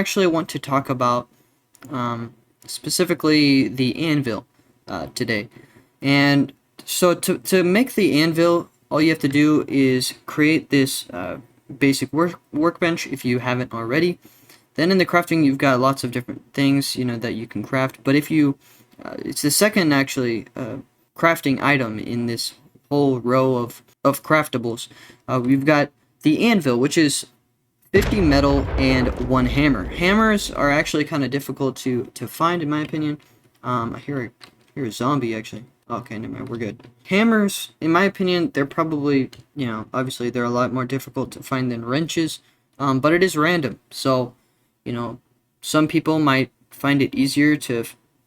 actually want to talk about specifically the anvil today. And so to make the anvil, all you have to do is create this basic workbench if you haven't already. Then in the crafting, you've got lots of different things, that you can craft. But if you, it's the second actually crafting item in this whole row of craftables. We've got the anvil, which is 50 metal and 1 hammer. Hammers are actually kind of difficult to find, in my opinion. I hear a zombie actually. Okay, never mind, we're good. Hammers, in my opinion, they're probably, obviously they're a lot more difficult to find than wrenches, but it is random. So, some people might find it easier to,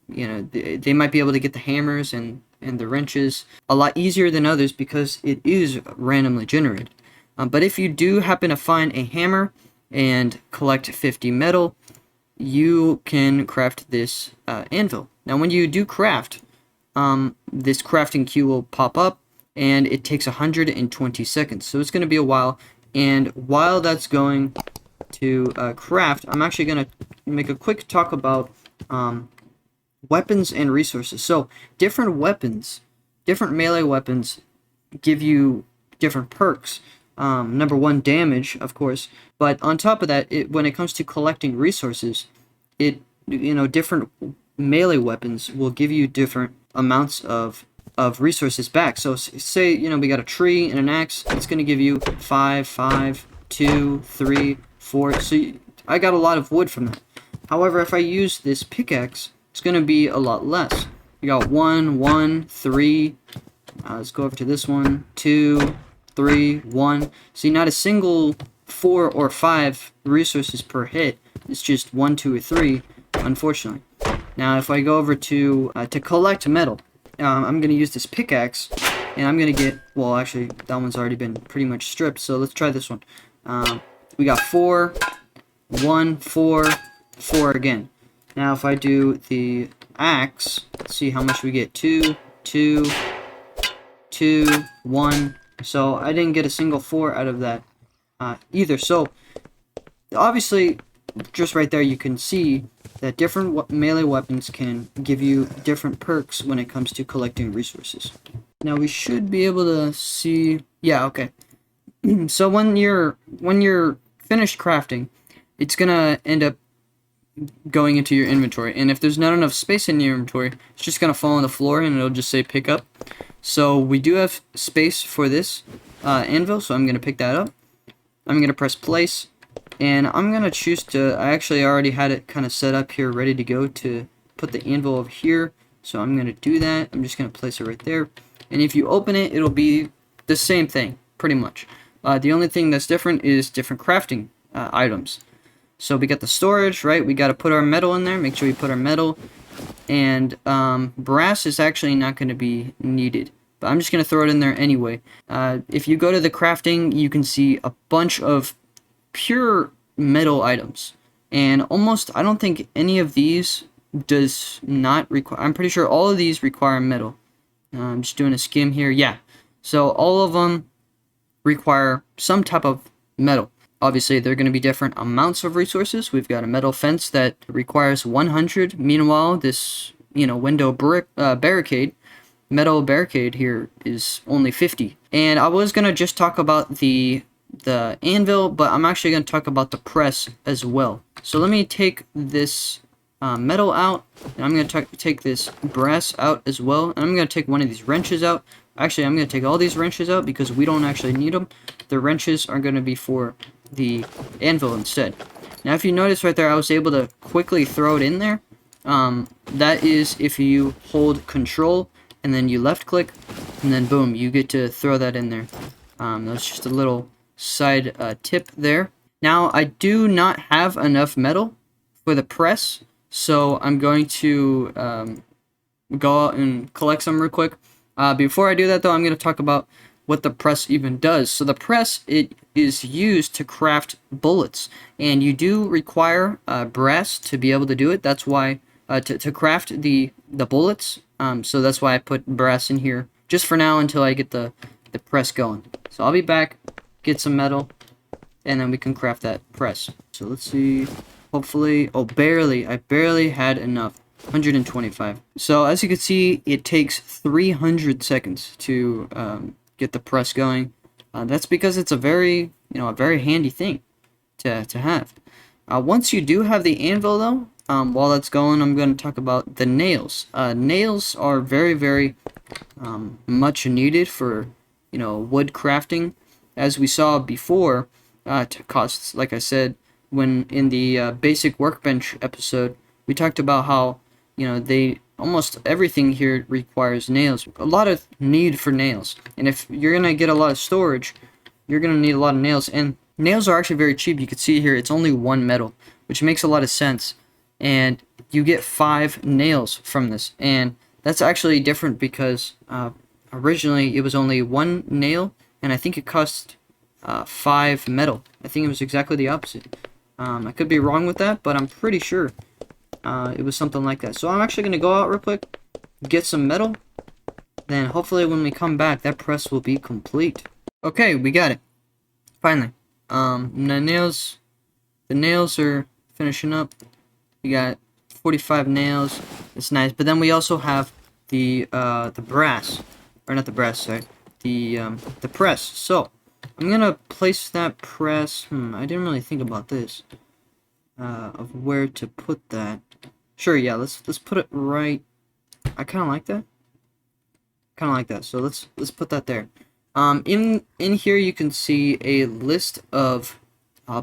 they might be able to get the hammers and the wrenches a lot easier than others because it is randomly generated. But if you do happen to find a hammer and collect 50 metal, you can craft this anvil. Now, when you do craft, this crafting queue will pop up, and it takes 120 seconds. So it's going to be a while. And while that's going to craft, I'm actually going to make a quick talk about weapons and resources. So different weapons, different melee weapons give you different perks. Number one, damage, of course. But on top of that, when it comes to collecting resources, different melee weapons will give you different amounts of resources back. So say, we got a tree and an axe. It's going to give you 5, 2, 3, 4. So I got a lot of wood from that. However, if I use this pickaxe, it's going to be a lot less. You got 1, 3. Let's go over to this one. 2, 3, 1. See, not a single 4 or 5 resources per hit. It's just 1, 2, or 3, unfortunately. Now, if I go over to collect metal, I'm going to use this pickaxe, and I'm going to get, well, actually, that one's already been pretty much stripped, so let's try this one. We got 4, 1, 4, 4 again. Now, if I do the axe, let's see how much we get. 2, 2, 2, 1. So I didn't get a single 4 out of that either. So obviously, just right there, you can see that different melee weapons can give you different perks when it comes to collecting resources. Now we should be able to see. Yeah, okay. So when you're finished crafting, it's gonna end up going into your inventory, and if there's not enough space in your inventory, it's just gonna fall on the floor and it'll just say pick up. So we do have space for this anvil, so I'm gonna pick that up. I'm gonna press place, and I'm gonna choose to, I actually already had it kind of set up here ready to go to put the anvil over here, so I'm gonna do that. I'm just gonna place it right there, and if you open it, it'll be the same thing pretty much. The only thing that's different is different crafting items. So we got the storage, right? We got to put our metal in there. Make sure we put our metal. And brass is actually not going to be needed, but I'm just going to throw it in there anyway. If you go to the crafting, you can see a bunch of pure metal items. And almost, I don't think any of these does not require, I'm pretty sure all of these require metal. I'm just doing a skim here. Yeah. So all of them require some type of metal. Obviously, they're going to be different amounts of resources. We've got a metal fence that requires 100. Meanwhile, this, window barricade, metal barricade here is only 50. And I was going to just talk about the anvil, but I'm actually going to talk about the press as well. So let me take this metal out, and I'm going to take this brass out as well. And I'm going to take one of these wrenches out. Actually, I'm going to take all these wrenches out because we don't actually need them. The wrenches are going to be for the anvil instead. Now, if you notice right there, I was able to quickly throw it in there. That is if you hold control and then you left click, and then boom, you get to throw that in there. That's just a little side tip there. Now, I do not have enough metal for the press, so I'm going to go out and collect some real quick. Before I do that, though, I'm going to talk about what the press even does. So the press, it is used to craft bullets, and you do require brass to be able to do it. That's why to craft the bullets. So that's why I put brass in here just for now until I get the press going. So I'll be back, get some metal, and then we can craft that press. So let's see. Hopefully, oh, barely. I barely had enough. 125. So as you can see, it takes 300 seconds to get the press going. That's because it's a very, a very handy thing to have. Once you do have the anvil, though, while that's going, I'm going to talk about the nails. Nails are very, very much needed for, wood crafting. As we saw before, to costs, like I said, when in the basic workbench episode, we talked about how, they almost everything here requires nails. A lot of need for nails. And if you're going to get a lot of storage, you're going to need a lot of nails. And nails are actually very cheap. You can see here, it's only one metal, which makes a lot of sense. And you get 5 nails from this. And that's actually different because originally it was only 1 nail, and I think it cost 5 metal. I think it was exactly the opposite. I could be wrong with that, but I'm pretty sure it was something like that. So I'm actually going to go out real quick, get some metal, then hopefully when we come back, that press will be complete. Okay, we got it. Finally. The nails are finishing up. We got 45 nails. It's nice. But then we also have the brass, or not the brass, sorry, the press. So I'm gonna place that press. I didn't really think about this, of where to put that. Sure, yeah. Let's put it right. I kind of like that. Kind of like that. So let's put that there. In here you can see a list of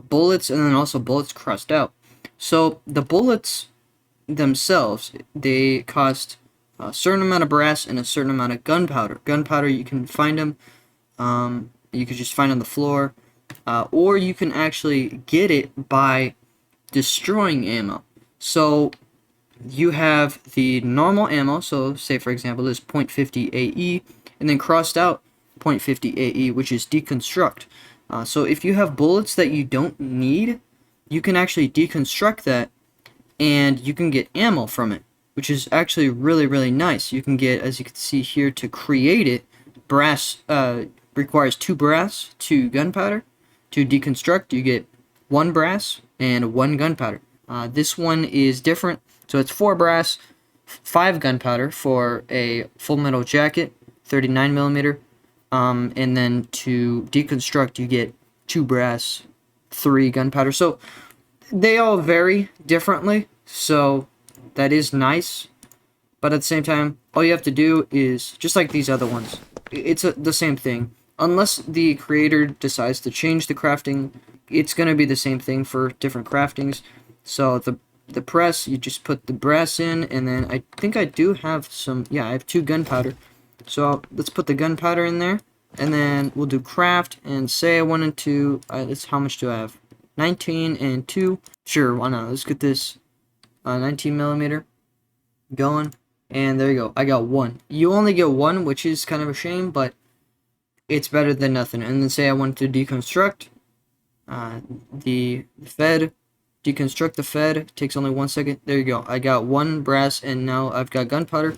bullets, and then also bullets crossed out. So the bullets themselves, they cost a certain amount of brass and a certain amount of gunpowder. Gunpowder, you can find them. You can just find on the floor, or you can actually get it by destroying ammo. So you have the normal ammo. So say for example, this .50 AE, and then crossed out .50 AE, which is deconstruct. So if you have bullets that you don't need, you can actually deconstruct that, and you can get ammo from it, which is actually really, really nice. You can get, as you can see here, to create it, brass requires 2 brass, 2 gunpowder. To deconstruct, you get 1 brass and 1 gunpowder. This one is different, so it's 4 brass, 5 gunpowder for a full metal jacket, 39mm. And then to deconstruct, you get 2 brass, 3 gunpowder. So they all vary differently, so that is nice. But at the same time, all you have to do is, just like these other ones, it's the same thing. Unless the creator decides to change the crafting, it's going to be the same thing for different craftings. So the press, you just put the brass in, and then I think I do have some, yeah, I have 2 gunpowder. So let's put the gunpowder in there, and then we'll do craft, and say I wanted to, how much do I have? 19 and 2. Sure, why not? Let's get this 19mm going, and there you go. I got 1. You only get 1, which is kind of a shame, but it's better than nothing. And then say I wanted to deconstruct the fed. Deconstruct the fed. Takes only 1 second. There you go. I got 1 brass, and now I've got gunpowder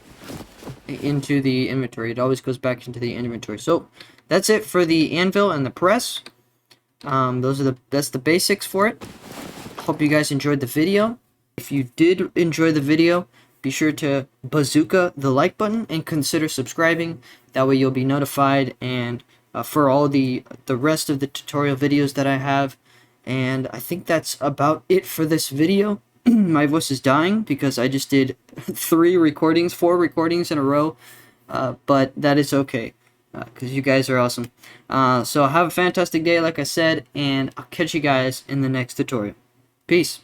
into the inventory. It always goes back into the inventory. So that's it for the anvil and the press. That's the basics for it. Hope you guys enjoyed the video. If you did enjoy the video, be sure to bazooka the like button and consider subscribing. That way you'll be notified, and for all the rest of the tutorial videos that I have. And I think that's about it for this video. My voice is dying because I just did 4 recordings in a row, but that is okay, because you guys are awesome. So have a fantastic day, like I said, and I'll catch you guys in the next tutorial. Peace.